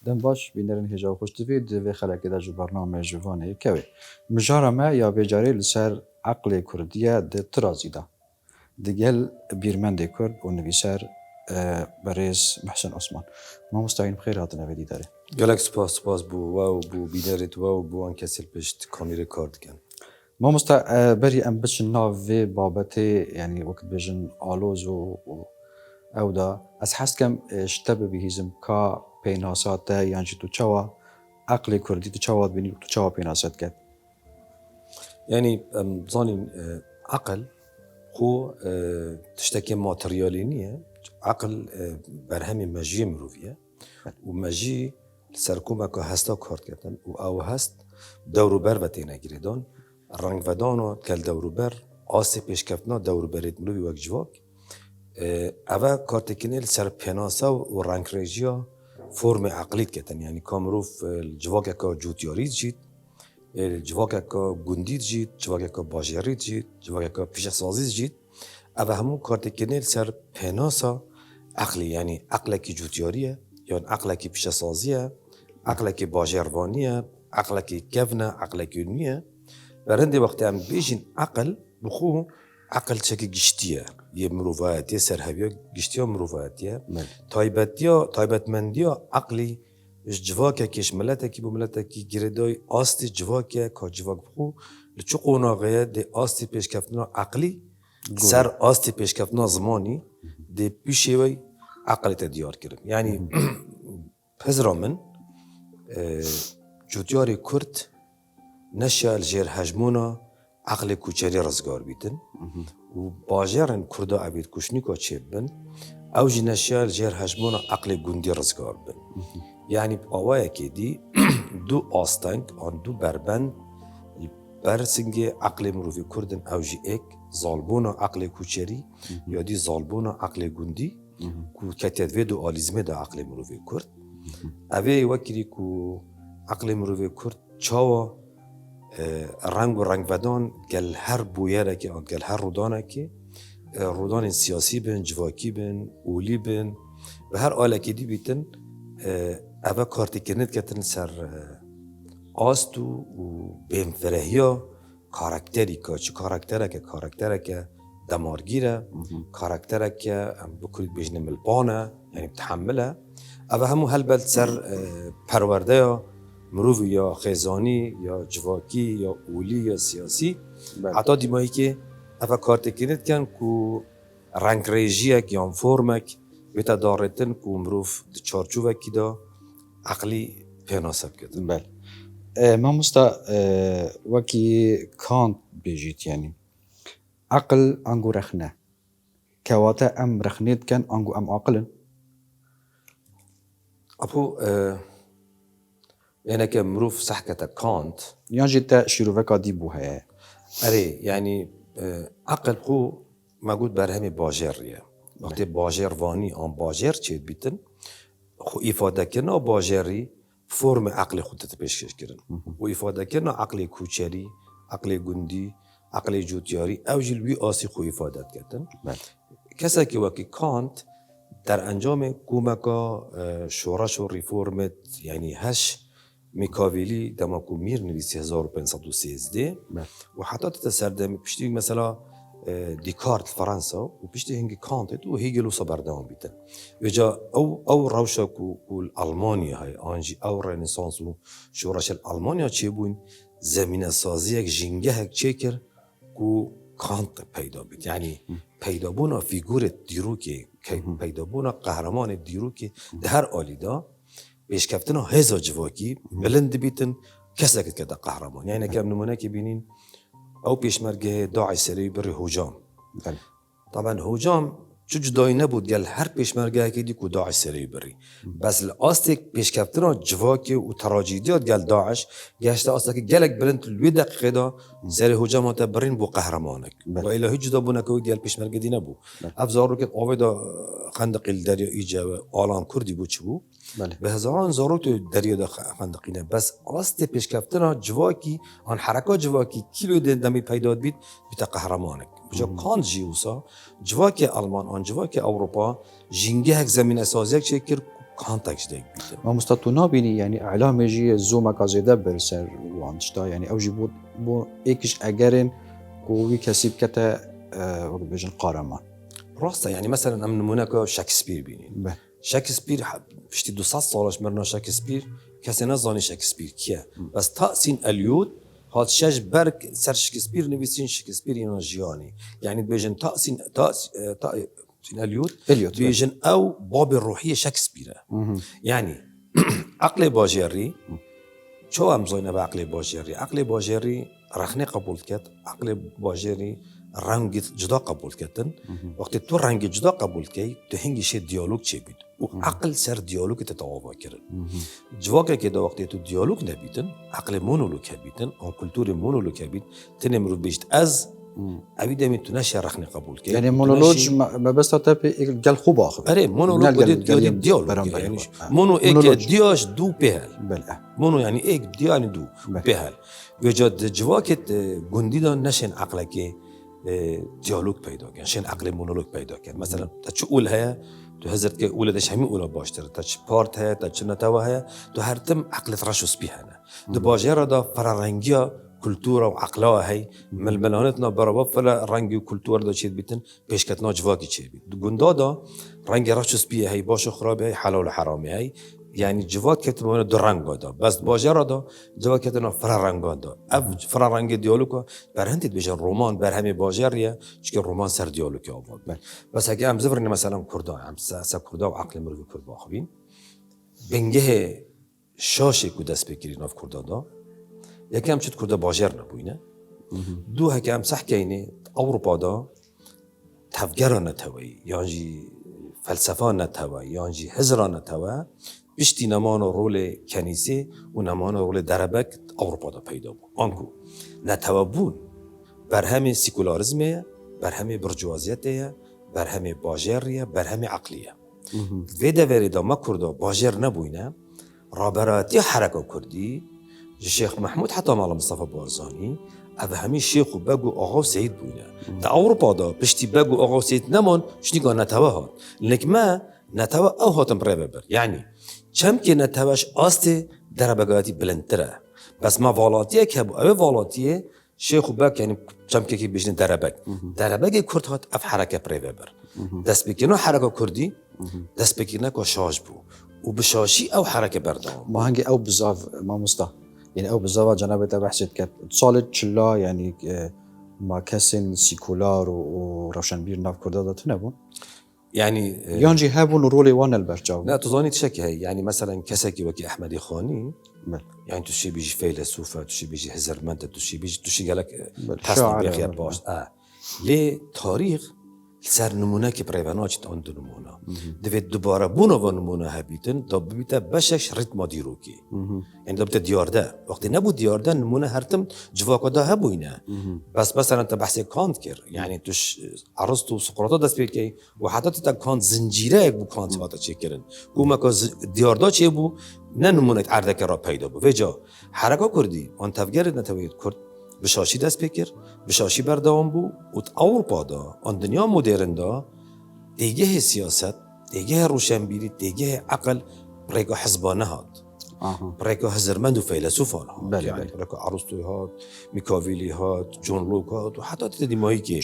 دم باش بینرن هجا خوش دوید و خلق دا جو برنامه جوانه کوي مجاره ما یا بجاری لسر عقل کردیه ده ترازی دا دگل بیرمند کرد و نویسر بریز محسن عثمان ما مستعین بخیر هاتنا بدی داره گلک سپاس بو بینرت بو آن کسی پشت کامیره کار دکن ما بری ام بچن ناوی بابت يعني وقت بيجن آلوز او دا از حس کم اشتبه بهیزم کا پیناسات یعنی تو چوا عقل کردی تو چوا بینی تو چوا پیناسات کرد يعني ظاني عقل خو تشتكي ماتريالي نية عقل برهمي مجي مروفية ومجي سركوما كو هستا كارت كتن و او هست دورو بر وتينا گريدان رنگ ودانو كال دورو بر آسي پیش كفتنا دورو بريد مروفي وك جواك اوه کارتکنیل سر پناسا و رنگ ریجیا فرم عقلیت کتن یعنی کامروف الجواک که جوتیاری جید الجواک که گندید جید جواک که باجری جید جواک که پیش سازی جید اوه همون کارتکنیل سر پناسا عقلی یعنی عقل کی جوتیاریه یا عقل کی پیش سازیه عقل کی باجروانیه عقل کی کفنه عقل کی نیه برنده وقتی هم بیشین عقل بخو عقل چکی گشتیه یه مروفایتیه سرهویه گشتیه مروفایتیه تایبتمندیه عقلی جواکه کش ملته کی بو ملته کی گردای آستی جواکه که جواک بخو لچو قوناغیه ده آستی پیشکفتنا عقلی سر آستی پیشکفتنا زمانی ده پیشه وی عقلی تدیار کرد یعنی پزرا من جوتیاری کرد نشه الجیر هجمونا عقل کوچری رزگار بیتن و باجرن کرده عبید کشنیکا چه بن او جنشیال جر هجمون عقل گندی رزگار بن یعنی آوائه که دی دو آستنگ آن دو بربند برسنگ عقل مروفی کردن او جی ایک ظالبون عقل کوچری یا دی ظالبون عقل گندی که کتیت دو آلیزمه دا عقل مروفی کرد اوه وکری که عقل مروفی کرد چاوا رنگ و رنگ ودان گل هر بویره که گل هر رودانه که رودان سیاسی بین جواکی بین اولی بین و هر آله که دی بیتن اوه کارتی کنید کتن سر آستو و بین فرهیا کاراکتری که چه کاراکتره که دمارگیره کاراکتره که بکنید بجنه ملبانه یعنی بتحمله اوه همو هل بلد سر پرورده یا مروفی یا خیزانی یا جواکی یا اولی یا سیاسی حتی دیمایی که اوه کارت کنید کن که رنگ ریجیک یا فرمک بیتا دارتن که مروف چارچوبکی دا عقلی پیناسب کردن بله ما وکی کانت بیجید یعنی عقل انگو رخنه کواتا ام رخنید کن انگو ام عقلن ابو يعني كمروف صحكة كانت يعني جيت شروفك دي بوها أري يعني عقل هو ما قلت برهمي باجرية وقت باجر واني آن باجر چيد بيتن خو إفادة كنا باجري فرم عقل خود تبشكش كرن و إفادة كنا عقل كوچري عقل گندي عقل جوتياري أو جلوي آسي خو إفادة كتن كسا كي وكي كانت در انجام کومکا شورش و ریفورمت یعنی هش میکاویلی دماکو میر نویسی 1513 و حتی تسردم پشتی مثلا دیکارت فرانسا و پشتی هنگی کانت و هیگلو صبردان بیتن و جا او روشا کو المانیا های آنجی او رنسانس و شورش المانیا چه بوین زمینه سازی یک جنگه یک چه کر کو کانت پیدا بید یعنی پیدا بونا فیگور دیرو که پیدا بونا قهرمان دیرو که ده هر آلیدا پیشکفتنا هزا جواکی بلند بیتن کسی که ده قهرمان یعنی کم نمونه که بینین او پیشمرگه داعش سری بری هجام طبعا هجام چو جدایی نبود گل هر پیشمرگه که دی که داعش سری بری بس الاستیک پیشکفتنا جواکی و تراجیدیات گل داعش گشته آستا که گلک بلند لوی دقیقه دا سری هجامات برین بو قهرمانک و الهی جدا بونه که گل پیشمرگه دی نبود افزار رو که آوه دا خندق الدریا ایجا و آلان کردی بود چه بود به هزاران زاروت دریا دا خندقینه بس آست پیشکفتنا جواکی آن حرکات جواکی کیلو دمی پیدا بید بیتا قهرمانک بجا کانت جیوسا جواکی آلمان آن جواکی اروپا جنگه یک زمین اسازی چه کرد کانتاک جدید بیتن ما مستطونا بینی یعنی اعلام جی زوم کازیده بر سر وانشتا یعنی اوجی بود ایکش اگرین کوی کسیب کته وقت بیشن قارمان راسته یعنی مثلا ام نمونه که شکسپیر بینین به شکسپیر پشتی 200 سالش مرنا شکسپیر کسی نزانی شکسپیر کیه بس تأسین الیود هات شش برگ سر شکسپیر نویسین شکسپیر اینا جیانی یعنی بیشن تأسین الیود الیوت، بیشن او باب روحی شکسپیره یعنی عقل باجری چو هم زاینه به عقل باجری عقل باجری رخنه قبول کرد عقل باجری رنگ جدا قبول کردن وقتی تو رنگ جدا قبول کی تو هنگیش دیالوگ چه بید و عقل سر دیالوگ تتوابا کرد جواکه که دا وقتی تو دیالوگ نبیدن عقل مونولوگ بیدن آن کلتور مونولوگ بید تنمرو بیشت از اوی دمی تو نشه رخنه قبول کی یعنی مونولوژ ما بس تا گل خوب آخر اره مونولوگ بودی دیالوگ یعنی مونو ایک دیاش دو پهل بله مونو یعنی ایک دیا یعنی دو پهل وجد جواکت گندی دا نشن عقل که دیالوگ پیدا کن شن عقل مونولوگ پیدا کن مثلا تا چه اول هیا تو هزت که اول دش همین اولا باشتر تا چه پارت هیا تا چه نتوا هیا تو هر تم عقلت راشوس بیهنه دو باجر دا فرارنگیا کلتور و عقلا هی ململانتنا برابر فلا رنگی و کلتور دا چید بیتن پیشکتنا جواکی چه بید دو گندا دا رنگ راشوس بیه هی باش خرابه هی حلال و حرامی هی یعنی جواد کتمونه دو رنگ دا بس باجر دا جواد کتنا فرارنگ دا اف فرارنگ دیالوگا بر هندید بجن رمان بر همه باجریه چون رمان سر دیالوگی آورد بس اگه هم زفرنی مثلا کردا هم سا کردا و عقل مروی کرد باخوین بنگه شاشه کو دست بگیری ناف کردا دا یکی هم چود کردا باجر نبوینه دو هکی هم صح کینه اروپا دا تفجر نتوی یعنی فلسفه نتوی یعنی هزار نتوی بیشتر نمان و رول کنیسه و نمان و رول دربک اروپا دا پیدا بود. آنکو نتوابون بر همه سیکولاریسمه، بر همه برجوازیته، بر همه باجریه، بر همه عقلیه. ویده وریدا ما کرده باجر نبوینه رابراتی حرکت کردی شیخ محمود حتی مال مصطفی بارزانی او همه شیخ و بگو آقا سید بوینه تا اروپا دا پشتی بگو آقا سید نمان شنیگا نتوه هات لنک ما نتوه او هاتم برای ببر یعنی چم که نتوهش آست در بگاتی بلندتره بس ما والاتیه که او والاتیه شیخ و بگ یعنی چم که بیشتر دربگ کرد هات اف حرکت برای ببر دست بکنه حرکت کردی دست بکنه که شاش بو و بشاشی او حرکت بردام ما هنگی او بزاف ما مستا يعني او بالضبط جنابته بحثت كت صالت چلا يعني ما كسن سيكولار وروشنبير ناف كردادا تنبون يعني يانجي هابون رولي وانا البرجاو لا تظني تشكي هي يعني مثلا كسكي وكي احمد خاني بل. يعني تشي بيجي فيلسوفه تشي بيجي هزرمنت تشي قالك شاعر بخير باش ليه تاريخ سر نمونه که پریوناچ تان دو نمونه دوید دوباره بونا و نمونه هبیتن تا ببیته بشش ریتم دیرو کی یعنی تا ببیته دیارده وقتی نبود دیارده نمونه هرتم جواکا دا هبوینه بس مثلا انت بحث کانت کر یعنی توش ارسطو و سقراط دست پیر کی و حتی تا کانت زنجیره یک بو کانت هاتا چه کرن گوما که دیارده چه بو نه نمونه عرضه که را پیدا بو وجا حرکا کردی آن تفگر نتوید کرد بشاشی دست بکر بشاشی بردوام بو و اروپا دا آن دنیا مدرن دا دیگه سیاست دیگه روشنبیری دیگه عقل برای حزبانه هات برای هزرمند و فیلسوفان هات یعنی برای ارسطو هات میکاویلی هات جون لوک هات و حتی تدیمایی که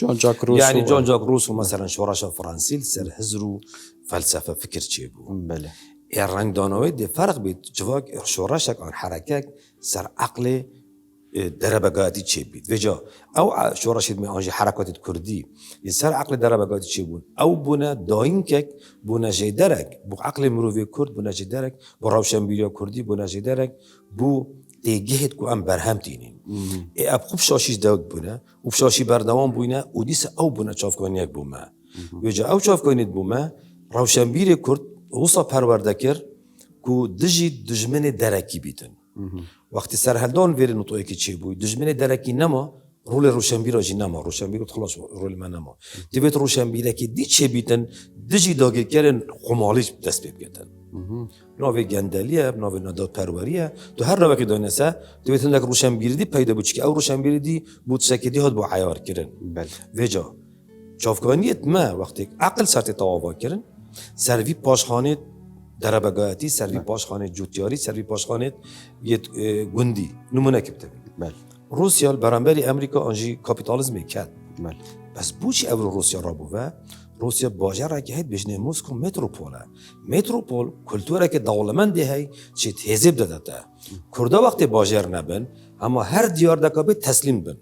یعنی جان جاک روسو مثلا شورش فرانسیل سر هزر و فلسفه فکر چی بو بله رنگ دانوی دی فرق بید جواک شورش آن حرکت سر عقل دربگاتی چه بید وجا او شورشید می آنجی حرکات کردی یه سر عقل دربگاتی چه بود او بونه داین که بونه جدرک بو عقل مروی کرد بونه جدرک بو روشنبیری کردی بونه جدرک بو دیگهت کو ام برهم تینین اب خوب شاشیش داگ بونه و شاشی بردوام بونه و دیس او بونه چافکانی یک بومه وجا او چافکانیت بومه روشنبیری کرد وصا پرورده کرد کو دجی دجمن درکی بیتن وقتی سرهلدان ویری نطوی که چی بود دجمن درکی نما رول روشنبیر جی نما روشنبیر خلاص رول من نما دیوید روشنبیر که دی چی بیتن دجی داگه کردن خمالیش دست بیتن نوی گندلیه نوی نداد پروریه تو هر نوی که دانسته دیوید هندک روشنبیر دی پیدا بود که او روشنبیر دی بود سکیدی هات با عیار کردن وجا چافکانیت ما وقتی عقل سرت تواوا کردن سروی پاشخانه دربگاهتی سروی پاشخانه جوتیاری سروی پاشخانه یه گندی نمونه کبته بله روسیا برانبری امریکا آنجی کاپیتالیسم کرد بله بس بوچی او روسیا را بوده روسیا باجر که هید بجنه موسکو متروپول کلتوره که دولمنده هی چه تهذیب داده کردا وقتی باجر نبن اما هر دیار دکابه تسلیم بن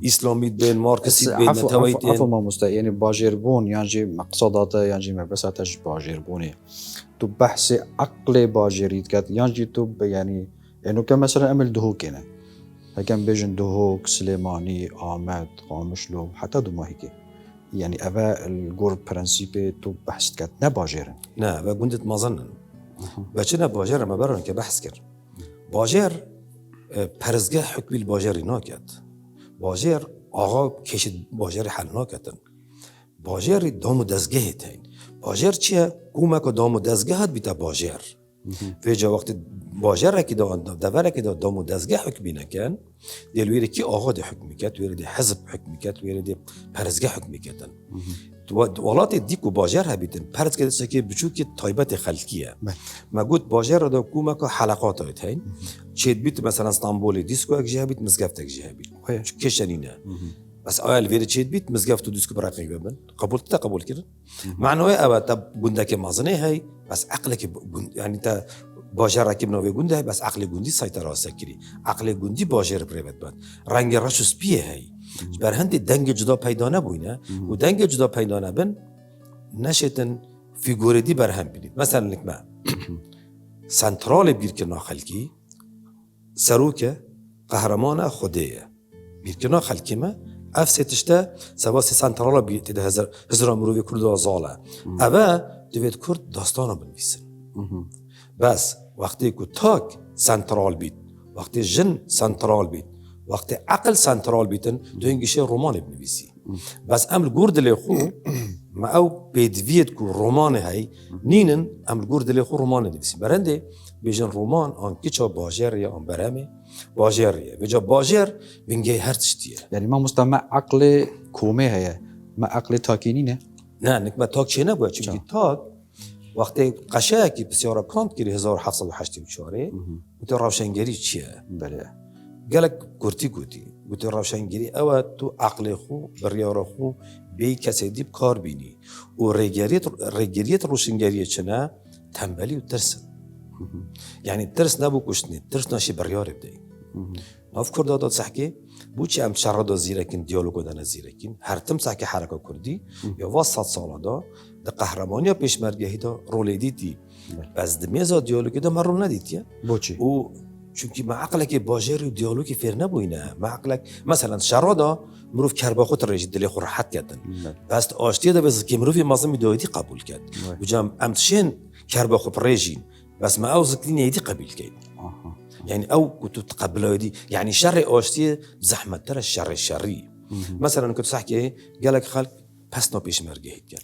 اسلامی بین مارکسی بین متوایدین عفوا ما مست يعني باجربون يعني مقصداته يعني مبساتش باجربوني تو بحث عقل باجريت كات يعني تو يعني انه كمثلا عمل دهوك هنا هكذا بيجن دهوك سليماني آمد قامشلو حتى دو ما هيك يعني أبا الجور برنسيبي تو بحث كات نباجرن نه و گندت مازنن بچه نه باجر ما برن که بحث کرد باجر پرزگاه حکمی باجری ناکد باجر آقا کشید باجر حل ناکدن باجر دام و دزگه تین باجر چیه؟ کومک و دام و دزگه هد بیتا باجر و جا وقت باجر که دوره که دام و دزگه حکمی نکن دیلویره کی آقا ده حکمی کد ویره ده حزب حکمی کد ویره ده پرزگاه حکمی کدن ولات دیکو باجر هبیتن پرز کدسته که بچو که تایبت خلقیه ما گوت باجر را دا کومک و حلقات هایت هین چید بیت مثلا استانبول دیسکو اک جه بیت مزگفت اک جه بیت کشنینه بس آیل ویری چید بیت مزگفت و دیسکو برای ببن قبول کردن معنوی اوه تا گنده که مازنه هی بس عقل که یعنی تا باجر رکیب نوی گنده هی بس عقل گندی سایت راسته کری عقل گندی باجر پریوت بند رنگ رشوس پیه هی بر هندی دنگ جدا پیدا نبوینه و دنگ جدا پیدا نبن نشتن فیگوری دی بر هم بینید مثلا نکمه سنترال بیرکنا خلکی سروکه قهرمان خودیه بیرکنا خلکی ما اف ستشته سواسی سنترالا بیرتی ده هزار مروی کرد زاله اوه دوید کرد داستانا بنویسن بس وقتی که تاک سنترال بید وقتی جن سنترال بید وقتی عقل سنترال بیتن تو اینگیشه رومان بنویسی بس امل گرد لیخو ما او بیدویت که رومان هی نینن امل گرد لیخو رومان نویسی برنده بیجن رومان آن کچا باجر یا آن برهمه باجر یا بجا باجر بینگه هر تشتیه يعني ما مستمع عقل كومي هي ما عقل تاكيني نه نکمه تاک چه نبوید چون تاک وقتی قشایی که بسیار کانت کری 1784 و تو روشنگری چیه؟ بله گلک گرتی و تو روشنگری اوه تو عقل خو بریار خو بی کسی دیب کار بینی و ریگریت روشنگری چنه تنبلی و ترسن یعنی ترس نبو کشتنی ترس ناشی بریار بدهی ناف کرده داد سحکه بوچی ام شرده زیرکین دیالوگو دانه زیرکین هر تم سحکه حرکه کردی یا واسط ساله دا ده قهرمانی پیشمرگهی دا رولی دیدی بس دمیزا دیالوگی دا من رو ندیدی بوچی و چونکی ما عقلك باجر و دیالوگی فیر نبوینه ما عقلك مثلا شرادا مروف کربا خود رجید دلی خور راحت کردن بس آشتی دا بس که مروفی مازم دایدی قبول کرد و جام امتشین کربا خود رجین بس ما او زکلین یدی قبول کرد يعني او كنت تقبلوا دي يعني شر آشتی زحمت تر الشري مثلا كنت صحكي قالك خلق پسنا پیشمرگی هيك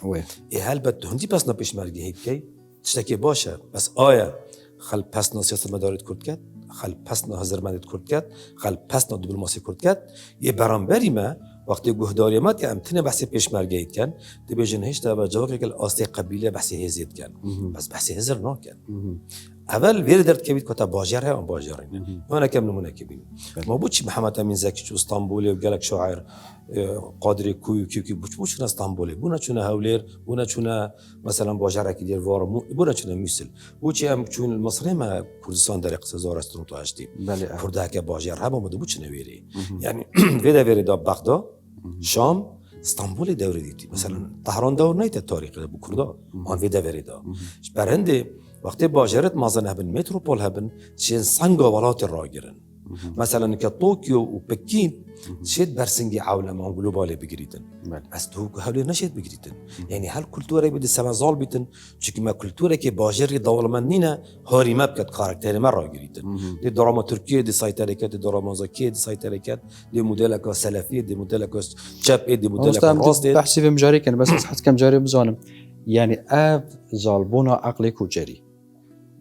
هل بد هندي پسنا پیشمرگی هيك تشتكي باشه بس آیا خل پسنا سیاست مدارت کرد کرد خل پسنا هزرمندت کرد کرد خل پسنا دیپلماسی کرد کرد یه برانبری ما وقتی گهداری ما که امتنه بحث پیشمرگی کن دی بیشتر هیچ تا جوابی که آسته قبیله بحث هزید کن بس بحث هزر نکن اول ویر درد که بید که تا باجر هم باجر اینه ما نکم نمونه که بینیم ما بودی محمد امین زکی چو استانبولی و گلک شاعر قادری کوی کی بوچ چون استانبولی بونا چون هولیر بونا چون مثلا باجر کی دیر وارم بونا چون میسل بوچی هم چون مصری ما کردستان در اقتصاد استون تو اشتی کرده که باجر هم بود بوچ نویری یعنی ویدا دا بغداد شام استانبول دوره دیدی مثلا طهران دور نیت تاریخ بو کردا آن ویدا وریدا برنده وقتی باجرت مازن هبن متروپول هبن چین سنگا ولات راگیرن مثلا که طوکیو و پکین شید برسنگی عالم آن گلوبالی بگیریدن از تو هولی نشید بگیریدن یعنی هر کلتوری بده سمازال بیتن چون ما کلتوری که باجری دولمند نینه هاری مبکت کاراکتر ما راگیریدن دی دراما ترکیه دی سایت حرکت دی دراما زاکیه دی سایت حرکت دی مدل کا سلفی دی مدل کا چپ دی مدل کا راست بحثی به مجاری کنه بس حد کم جاری بزانم یعنی اف ظالبونا عقل کوچری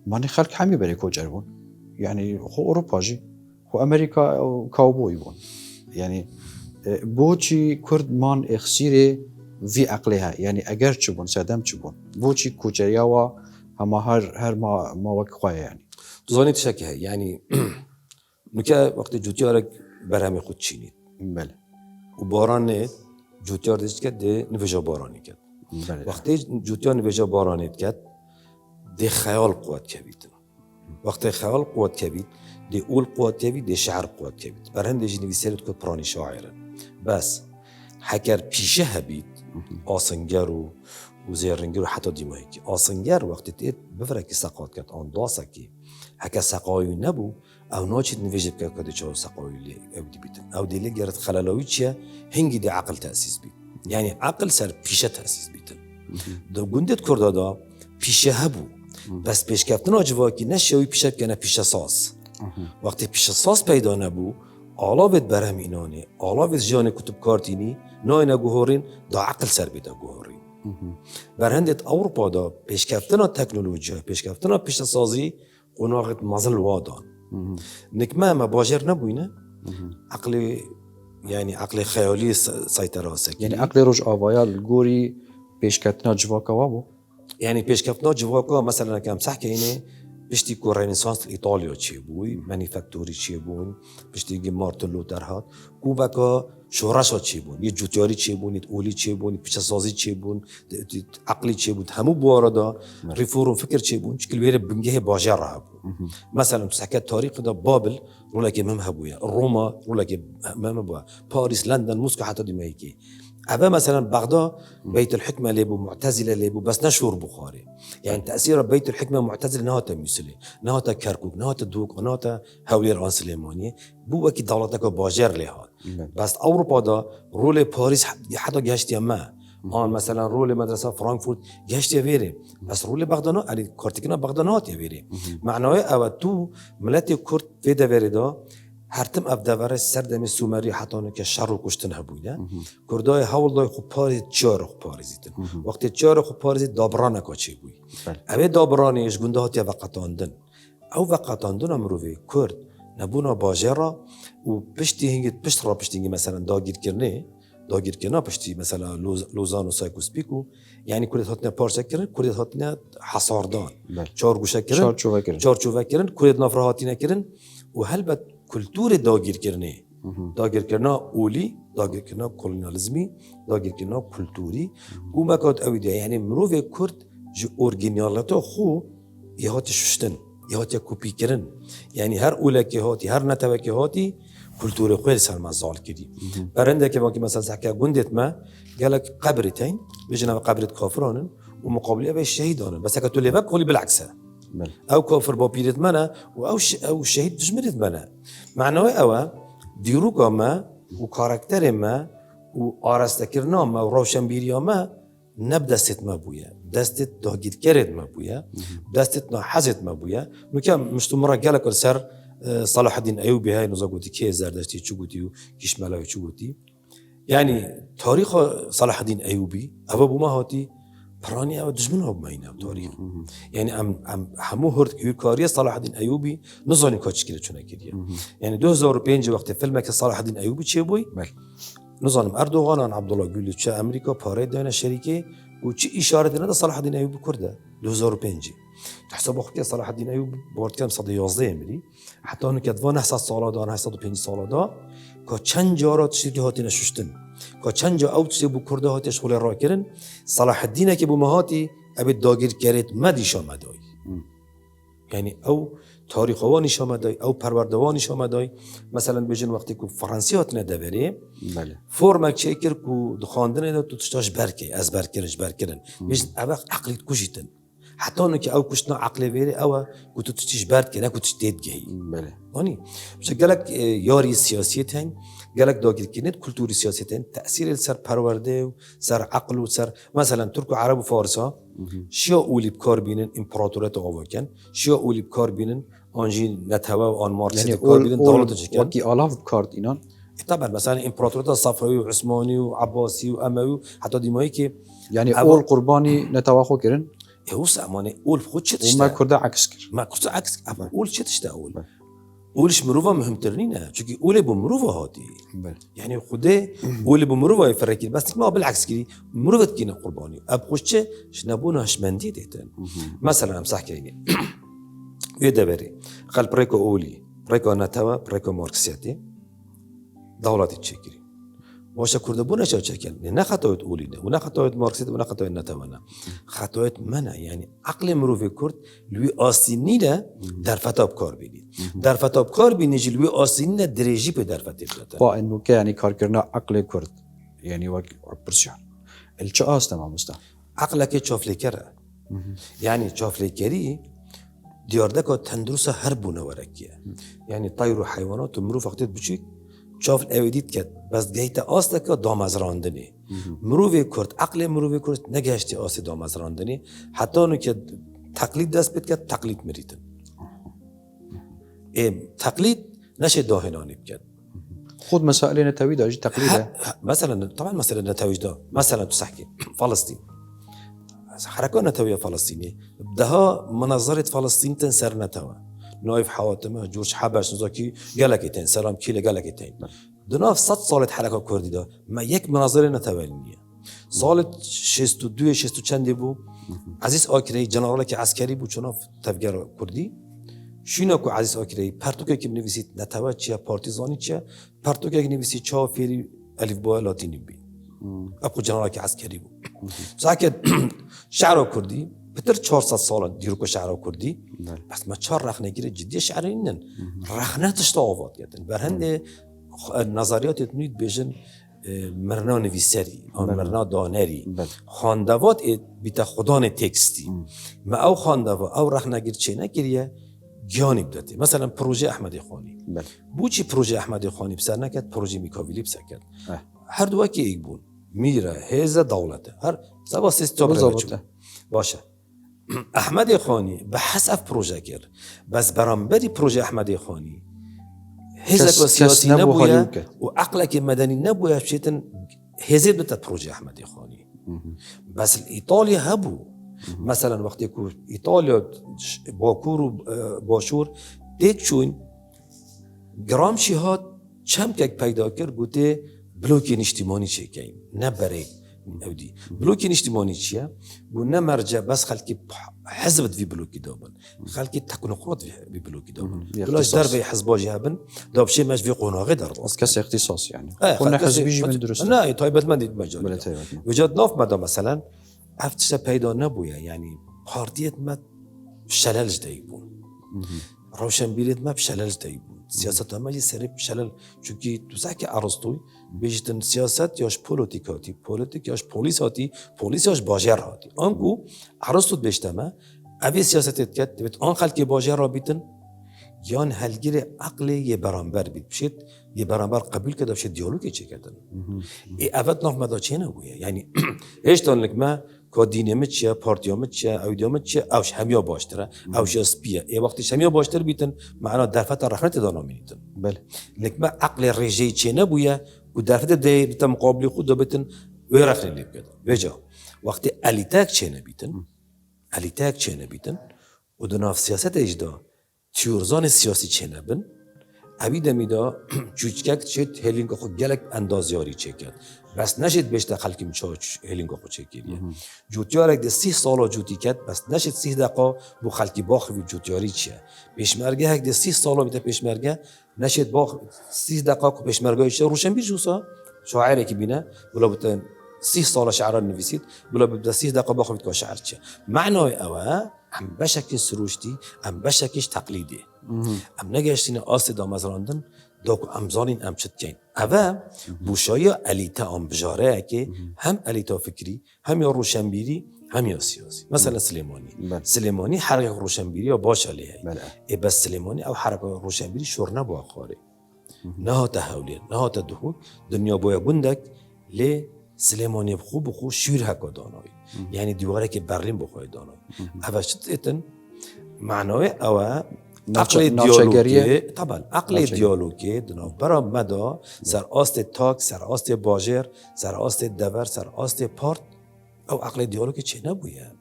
مانی خلق همی بری کوچر بون یعنی خو اروپا جی خو امریکا کاوبوی بون يعني بوچی کرد مان اخسیره وی عقلها یعنی اگر چبون سادم چبون بوچی کوچریا و اما هر ما وقت خواه يعني زانیت شکه یعنی نکه وقتی جوتیارک برهمی خود چینید بله و باران نه جوتیار دیست که ده نویجا بارانی کرد بله وقتی جوتیار نویجا بارانید کرد ده خیال قوت کبید وقتی خیال قوت کبید ده اول قوت کبید ده شعر قوت کبید برهند جی نویسیرد که پرانی شاعرن بس حکر پیشه هبید آسنگر و زیرنگر و حتی دیمایی که آسنگر وقتی تید بفره که سقاط کرد آن داسه که حکر سقایی نبو او ناچید نویجه که کده چه سقایی لی او دی بیتن او دیلی گرد خلالاوی چیه هنگی دی عقل تأسیس بید یعنی عقل سر پیشه تأسیس بیتن دو گندت کرده دا پیشه هبو بس پیش کفتن آجوا که نشوی پیشه کنه پیشه ساز وقتی پیشه ساز پیدا نبو آلاوت برهم اینانه آلاوت جان کتب کارتینی نای نگوهورین دا عقل سر بیده گوهورین برهندت اروپا دا پیش کفتن تکنولوژی پیش کفتن پیشه سازی قناغت مازل وادان نکمه ما باجر نبوینه عقل یعنی عقل خیالی سایتر سکی یعنی عقل روش آوایال گوری پیشکتنا جواکا وابو یعنی پیشکفتنا جواکا مثلا کم صح که اینه پشتی که رنسانس ایتالیا چی بوی مانیفکتوری چی بون پشتی که مارتن لوتر هات کوبکا شورش ها چی بون یه جوتیاری چی بون یه اولی چی بون پیش سازی چی بون عقلی چی بود همو بواردا ریفورم فکر چی بون چکل ویره بنگه باجر راه بود مثلا تو سکت تاریخ دا بابل رولا که مهم هبویا روما رولا که مهم بوا پاریس لندن موسکو حتی دیمایی که أبا مثلا بغداد بيت الحكمة ليبو معتزلة ليبو بس نشور بخاري يعني تأثير بيت الحكمة معتزلة نهاتا ميسلي نهاتا كركوك نهاتا دوق نهاتا هولير آن سليمانية بو وكي دولتك باجر لهات بس أوروبا دا رول باريس حتى جهشتي ما آن مثلا رول مدرسة فرانكفورت جهشتي فيري بس رول بغداد يعني كارتكنا بغداد يفيري معناه أو تو ملتي كرد فيدا فيريدا هرتم افدوار سردم سومری حتی که شر و کشتن هبوده کردای حول دای خوب پاری چهار خوب پاریزیدن وقتی چهار خوب پاریزید دابران کاچی بوی اوه دابرانیش گنده هاتی وقتاندن او وقتاندن امروی کرد نبونا باجرا و پشتی هنگی پشت را پشتی هنگی مثلا داگیر کرنه پشتی مثلا لوزان و سایکوس پیکو یعنی کردت هاتنا پارچه کرن کردت هاتنا حصاردان چهار گوشه کرن چهار چوبه کرن کردت نفره هاتینا کرن و هلبت کلتور داگیر کرنا اولی داگیر کرنا کولونیالیسمی داگیر کرنا کلتوری او مکات اویده یعنی مروف کرد جو اورگینالیتا خو یهات ششتن یهات کپی کرن یعنی هر اولکی هاتی هر نتوکی هاتی کلتور خویل سرمزال کردی برنده که واقعی مثلا سحکه گندت ما گلک قبرتین بجنب قبرت کافرانن و مقابله به شهیدانن بس اگه تو لیبک خالی بالعکسه او كافر بابيرت منا او شهيد دجمرت منا معناه او ديروكا ما وكاركتر ما وارستكرنا ما وروشنبيريا ما نبدست ما بويا دستت داگیر کرد ما بويا دستت نحزت ما بويا نوكا مشتمرة قالك السر صلاح الدين ايوبي هاي نزاقوتي كي زردشتي چوغوتي وكيش ملاوي چوغوتي يعني تاريخ صلاح الدين ايوبي او بو ما هاتي براني او دجمنها بماينه تاريخ يعني ام همو هرد كاريه صلاح الدين ايوبي نظاني كاتش كده چونه كديه يعني 2005 وقت فيلمك صلاح الدين ايوبي چه بوي نظام اردوغان عن عبد الله گل چه امريكا پاره دانه شركه و چه اشاره دنا صلاح الدين ايوبي كرده 2005 تحسب وقت صلاح الدين ايوبي بورد كام 111 ملي حتى انه كدوان 8 سال دا 805 سال دا که چند جارات شدی هاتی نشستن که چند جا اوت شدی بو کرده هاتی شغل را کردن صلاح الدین که بو مهاتی ابد داگیر کرد مدیش آمدای یعنی او تاریخ وانیش آمدای او پروردوانیش آمدای مثلا بجن وقتی که فرانسی هات نداره فرمک چه کرد که دخاندن دا تو تشتاش برکه از برکرش برکرن بجن او عقلیت کشیدن حتی اون که او کشتنا عقل ویره او که تو تشتیش برد که نه که تشتید گهی آنی بشه گلک یاری سیاسیت هن گلک داگیر کنید کلتوری سیاسیت هن تأثیر سر پرورده و سر عقل و سر مثلا ترک و عرب و فارس ها شیا اولی بکار بینن امپراتوریت آواکن شیا اولی بکار بینن آنجی نتوا و آن مارکسیت بکار بینن دولت چکن وکی آلاف بکار اینان طبعا مثلا امپراتوریت صفوی و عثمانی و عباسی و اموی حتی دیمایی که یعنی اول قربانی نتوا خو کرن هو سامانه اول خود چه وما كرده عكس كر ما كرده عكس اول چه تشته اول اولش مروفا مهمترنی نه چونکه اول بو مروفا هاتی بله يعني خدا اول بو مروفا يفركي بس ما بالعكس كذي مروفت كينا قرباني اب خوشة شنبونا هشمندي ديتن مثلا امسح كيني يدبري قال بريكو اولي بريكو ناتوا بريكو ماركسياتي دولتي تشكري واش كرد بونا شو تشكل نه خطوت اولي نه ولا خطوت ماركسيات ولا خطوت ناتوانا خطوت منا يعني عقل مروفي كرد لوي آسینی ده در فتاب کار بینید در فتاب کار بینید لوی آسینی ده درجی به در فتاب داده با انه يعني كاركرنا عقل كرد يعني برسيان الچه آست ما مستا عقلك چافلیکره يعني چافلیکری دیارده که تندرس هر بونه ورکیه يعني طير و حیوانات و مروف وقتی بچیک چاف اویدید که بس گیت آست که دامز راندنی مروف کرد عقل مروف کرد نگهشتی آست دامز راندنی حتی اونو که تقلید دست بید که تقلید مریدن تقلید نشه داهنانی بکد خود مسائل نتوي دا تقليده مثلا طبعا مسألة نتويج ده مثلا تسحكي فلسطين حركة نتوية فلسطينية بدها منظرة فلسطين تنسر نتوى نايف حواتمه جورج حبش نزاكي قالكتين سلام كيلة قالكتين دناف 100 سالة حركة كردي ده ما يك مناظرة نتوالينية سالة 62 60 چندی بو عزیز آکری جنرال که عسکری بود چناف تفگر کردی شینا کو عزیز آکری پرتوکه که بنویسید نتوه چیه پارتیزانی چیه پرتوکه که نویسید چا فیری الف با لاتینی بی اپو جنرال که عسکری بود ساکت شعر کردی بتر 400 سال دیرو که شعر کردی بس ما چهار رخنه گیره جدی شعر اینن رخنه تشتا آواد گردن برهند نظریات اتنوید بیشن مرنا نویسری مرنا دانری خواندوات بیت خدان تکستی ما او خواندوا او رخنگیر چه نگیریه گیانی بداتی مثلا پروژه احمدی خانی بوچی پروژه احمدی خانی بسر نکرد پروژه میکاویلی بسر کرد هر دو که ایک بون میره هیز دولته هر سبا سیستم رو باشه احمدی خانی به حسب پروژه کرد بس برانبری پروژه احمدی خانی هزك سياسي نبويا وعقلك مدني نبويا بشيتن هزيد بتاعت بروجي احمد خاني بس ايطاليا هبو مثلا وقت يكون ايطاليا باكور باشور ديت شون گرامشی ها چم که پیدا کرد گوته بلوک اجتماعی چه کیم نه برای اودی بلوک اجتماعی چیه گو نه مرجع بس خلکی حزبت في بلوكي دوبن خلكي تكنوقراط في بلوكي دوبن بلاش دربي حزباجي هبن داب شي ماش في قناغي در كاس اختصاص يعني قلنا حزبي من درست لا طيبت من ديت مجال وجد ناف مدا مثلا عرفتش پیدا نبويا يعني بارتيت ما شلل جديبون روشن بيريت ما بشلل جديبون سياسة ما يسرب شلل چونكي توساكي ارسطوي بيجتن سياست ياش بوليتيكاتي بوليتيك ياش بوليساتي بوليس ياش باجر هاتي انكو ارسطو بيجتما ابي سياست تكت بت ان خلق باجر رابطن يان هلگير عقل يه برانبر بيت بشيت يه برانبر قبول كده بشيت ديالوگ چه كدن اي افت ناف مدا چه نبويه يعني ايش تونلك ما كدينمت چه پارتيامت چه اوديامت چه اوش هميا باشتره اوش اسپيه اي وقت هميا باشتر بيتن معنا درفت رحمت دانا مينيتن بله لك ما عقل رجي چه نبويه ودرفت ده بت مقابل خود بتن ويرخن لي كده وجا وقت اليتاك چه نبيتن اليتاك چه نبيتن ودناف سياست اجدا تیورزان سیاسی چه نبن عبید میدا چوچکک چت هلینگ خود گلک اندازیاری چه کرد بس نشد بیشتر خلکی میچاچ هلینگ خود چه کردیه جوتیارک ده 30 سال جوتی کرد بس نشد 30 دقیقه بو خلکی باخ و جوتیاری چیه پیشمرگه هک ده 30 سال میته پیشمرگه نشد باخ 30 دقیقه پیشمرگه چه روشن بیجوسا شاعری که بینه ولا بتن 30 سال شعر نویسید ولا بده 30 دقیقه باخ میت شعر چه معنای اوه ام بشکل سروشتی ام بشکلش تقلیدی ام نگشتین آس دامز راندن دوک ام زانین ام چت کین اوه بوشایا الیتا ام بجاره که هم الیتا فکری هم یا روشنبیری هم یا سیاسی مثلا سلیمانی حرکت روشنبیری یا باش علیه ای بس سلیمانی او حرکت روشنبیری شورنه با خاره نه تحولی نه تدخل دنیا باید گندک لی سلیمانی بخو شیر هکا دانایی یعنی دیواره که برلین بخواه دانایی اوه شد ایتن معنای اوه عقل دیالوگی طبعا عقل دیالوگی دناف برا مدا سر آست تاک سر آست باجر سر آست دور سر آست پارت او عقل دیالوگی چه نبویه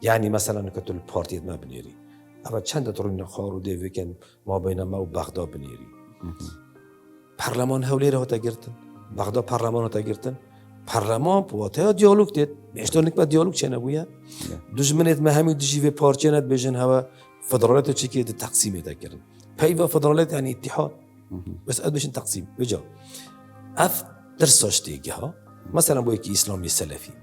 یعنی مثلا که تو پارتیت ما بنیری اما چند ترون خارو دیوی کن ما بین ما و بغداد بنیری پارلمان هولی را تا گرتن بغداد پارلمان را تا گرتن پارلمان پوته دیالوگ دید بیشتر نکبت دیالوگ چه نبوده دشمنت ما همین دشیو پارچه ند بجن هوا فدرالات چی که تقسیم کردن پیوا فدرالات یعنی اتحاد بس اد بشن تقسیم بجا اف درساش دیگه ها مثلا بو یکی اسلامی سلفی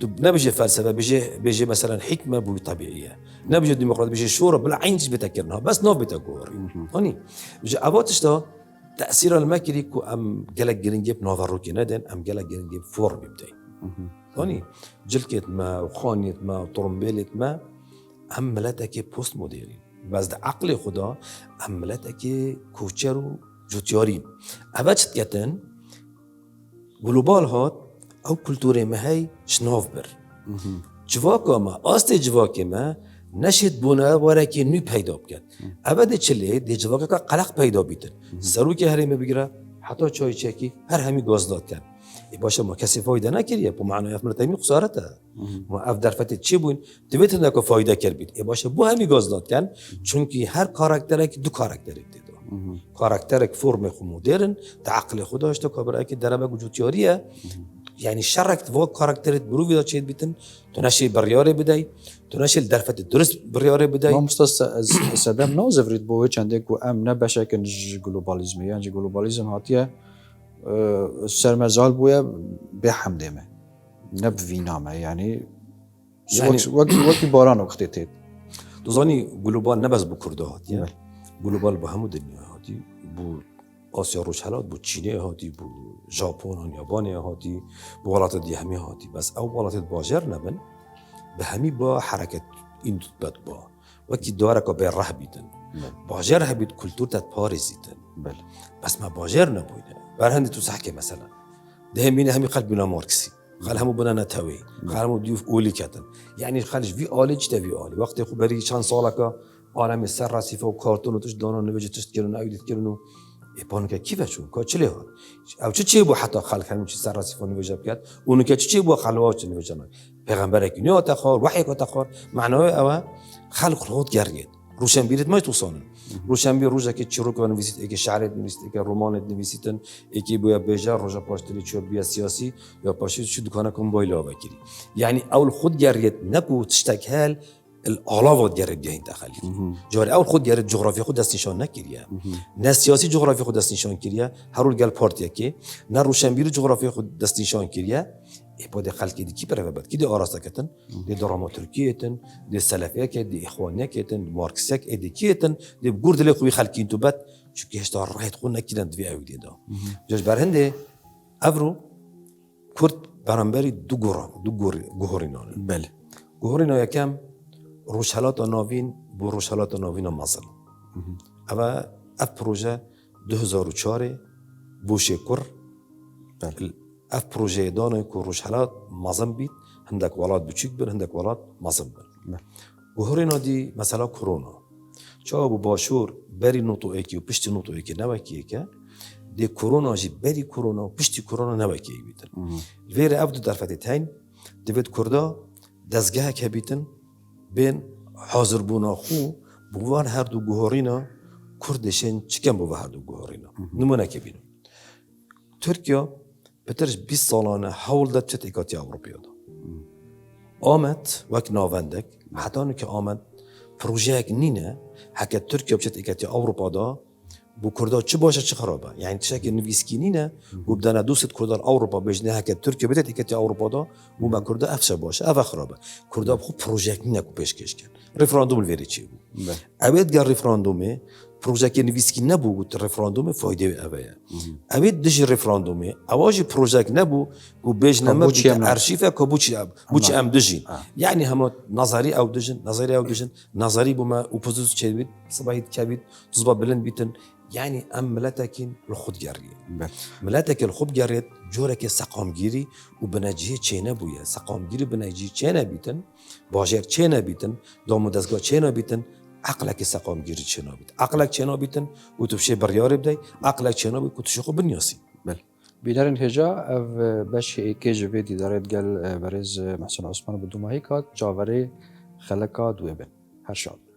تو نبيجي فلسفه بيجي مثلا حكمه بو طبيعيه نبيجي ديمقراطيه بيجي شورى بالعين بتكرنها بس نوف بتقور هوني بيجي ابوتش تو تاثير المكري كو ام جلك جرينجيب نوفروكي ندن ام جلك جرينجيب فور بيبداي هوني جلكت ما وخانيت ما وطرمبيلت ما عملتك بوست مودرن بس ده عقل خدا عملتك کوچرو جوتيارين ابچت كتن جلوبال هات او کلتور ما هی شناف بر جواکا ما آست جواک ما نشد بونه واره که نوی پیدا بکن اوه چله دی جواکا که قلق پیدا بیتن سرو که هرمه بگیره حتی چای چکی هر همی گاز داد کن باشه ما کسی فایده نکریه بو معنی افمرت همی خسارته ما اف درفت چی بوین دویت نکو فایده کر بید باشه بو همی گاز داد کن چونکی هر کاراکترک دو کاراکترک دیدو کاراکترک فرم خو مدرن تعقل خودش تو کبره که دربه وجودیاریه يعني شركت فوق كاركترت بروفي دا تشيد بيتن تناشي برياري بداي تناشي الدرفة الدرس برياري بداي ما مستوى سدام نوزف ريد بوه چندك و ام نبشكن جلوباليزم يعني جلوباليزم هاتيه سرمزال بوه بحمده ما نبوينامه يعني وقتی باران وقتی تید دوزانی گلوبال نبز بو کرده هاتیه گلوبال با همو دنیا هاتی بو آسیا روش حالات بو چینه هاتی بو ژاپن و یابان هاتی بو ولات دی همی هاتی بس او ولات باجر نبن به همی با حرکت این بد با وقتی داره که به راه بیدن باجر هبید کلتور تات پارزیدن بس ما باجر نبوده بر هندی تو صحکه مثلا ده همین همی قلب بنا مارکسی خال همو بنا نتوی خال همو دیوف اولی کتن یعنی خالش وی آلی چه وی آلی وقتی خوب بری چند ساله که آرام سر رسیفه و کارتون و توش دانا نویجه توش کردن ایدیت کردن ایپانو که کیفه چون که چلی ها او چه بو حتی خلق همین چی سر رسیفه نویجه بکرد اونو که چه بو خلوات نویجه نه پیغمبر اکنی آتخار وحی که آتخار معنای اوه خلق خود گردید روشن بیرید ما توصانن روشن بیر روزه که چیرو که نویسید اگه شعرت نویسید اگه رمانت نویسیدن اگه بویا بیجار روزه پاشتنی چوب بیا سیاسی یا پاشید چه دکانه کم بایلا بکری یعنی اول خود گردید نکو تشتکل الآلاوات گرد جهین داخلی جاری اول خود گرد جغرافی خود دست نشان نکریه نه سیاسی جغرافی خود دست نشان کریه هر رول گل پارتیا که نه روشنبیر جغرافی خود دست نشان کریه ایپاد خلقی دی کی پرو بد کی دی آراسته کتن دی دراماتورکی کتن دی سلفیه کت دی اخوانیه کتن دی مارکسیه کت دی کتن دی گورد لی خوی خلقی تو بد چون هشتا راحت خون نکیدن دوی اویدی دا جاش برهنده افرو کرد برانبری دو گوهرینانه بله گوهرینا یکم روشالات ناوین بو روشالات ناوین مازن اما اف پروژه 2004 بوشه کر اف پروژه دانه که روشالات مازن بید هندک ولاد بچیک بر هندک ولاد مازن بر گوهرینا دی مثلا کرونا چا بو باشور بری نوتو اکی و پشت نوتو اکی نوکی که دی کرونا جی بری کرونا و پشت کرونا نوکی بیتن ویر اف دو درفت تین دوید کردا دزگاه که بیتن بین حاضر بونا خو بوان هر دو گوهرینا کردشن چکم بو هر دو گوهرینا نمونه که بینم ترکیه بترش 20 سالانه حول داد چت اکاتی اوروپیا دا آمد وک ناوندک حتی انو که آمد پروژه اک نینه حکت ترکیه بچت اکاتی اوروپا دا بو کردا چه باشه چه خرابه یعنی تشکل نویسکی نینه و بدن دوست کردان اوروپا بجنه حکت ترکیه بتت اکاتی اوروپا دا و من کردا افشه باشه اف خرابه کردا خو پروژه نینه کو پیشکش کرد رفراندوم الوری چی بود اوید گر رفراندومه پروژه که نویسکی نبود بود رفراندوم فایده اوه اوید دش رفراندومه اواج پروژه نبود و بجنه ما بیت ارشیفه که بوچی ام دجین یعنی هم نظری او دجن نظری بوما اپوزیسیون چه بید صباحیت که بید تزبا بلند بیتن يعني ام ملاتكين الخود جارية ملاتك الخود جارية جورك سقام جيري وبناجيه تشينا بويا سقام جيري بناجيه تشينا بيتن باجر تشينا بيتن دوم دزگاه تشينا بيتن عقلك سقام جيري تشينا بيت عقلك تشينا بيتن وتبشي بريار بداي عقلك تشينا بيت وتشخو بنياسي بل بیدارین هجا او باش ایکیج ویدی دارد گل برز محسن عثمان بدوماهی کات جاوری خلقات ویبن هر شاد